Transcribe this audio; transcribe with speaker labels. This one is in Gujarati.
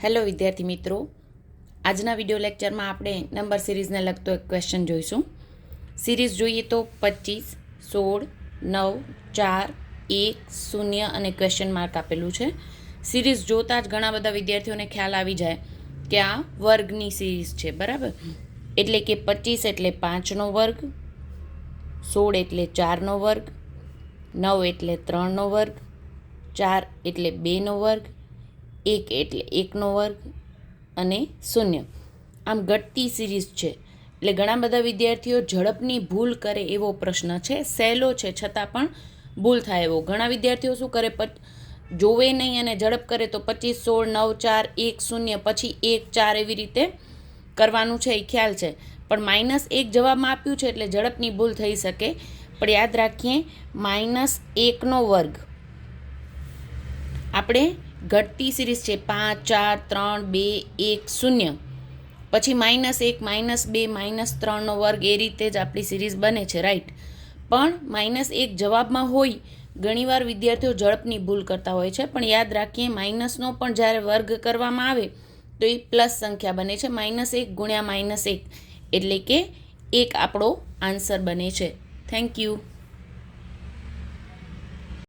Speaker 1: હેલો વિદ્યાર્થી મિત્રો, આજના વિડિયો લેક્ચરમાં આપણે નંબર સિરીઝને લગતો એક ક્વેશ્ચન જોઈશું. સિરીઝ જોઈએ તો 25, 16, 9, 4, 1, 0 અને ક્વેશ્ચન માર્ક આપેલું છે. સિરીઝ જોતાં જ ઘણા બધા વિદ્યાર્થીઓને ખ્યાલ આવી જાય કે આ વર્ગની સિરીઝ છે, બરાબર. એટલે કે 25 એટલે 5નો વર્ગ, 16 એટલે 4નો વર્ગ, 9 એટલે 3નો વર્ગ, 4 એટલે 2નો વર્ગ, 1 એટલે 1નો વર્ગ અને 0. આમ ઘટતી સિરીઝ છે. એટલે ઘણા બધા વિદ્યાર્થીઓ ઝડપની ભૂલ કરે એવો પ્રશ્ન છે. સહેલો છે છતાં પણ ભૂલ થાય એવો. ઘણા વિદ્યાર્થીઓ શું કરે, જોવે નહીં અને ઝડપ કરે તો 25, 16, 9, 4, 1, 0 પછી 1, 4 એવી રીતે કરવાનું છે, એ ખ્યાલ છે. પણ -1 જવાબમાં આપ્યું છે એટલે ઝડપની ભૂલ થઈ શકે. પણ યાદ રાખીએ, -1નો વર્ગ આપણે ઘટતી સિરીઝ છે 5, 4, 3, 2, 1, 0 પછી -1, -2, -3નો વર્ગ એ રીતે જ આપણી સિરીઝ બને છે, રાઈટ. પણ -1 જવાબમાં હોય ઘણીવાર વિદ્યાર્થીઓ ઝડપની ભૂલ કરતા હોય છે. પણ યાદ રાખીએ, માઇનસનો પણ જ્યારે વર્ગ કરવામાં આવે તો એ પ્લસ સંખ્યા બને છે. -1 ગુણ્યા -1 એટલે કે 1 આપણો આન્સર બને છે. Thank you.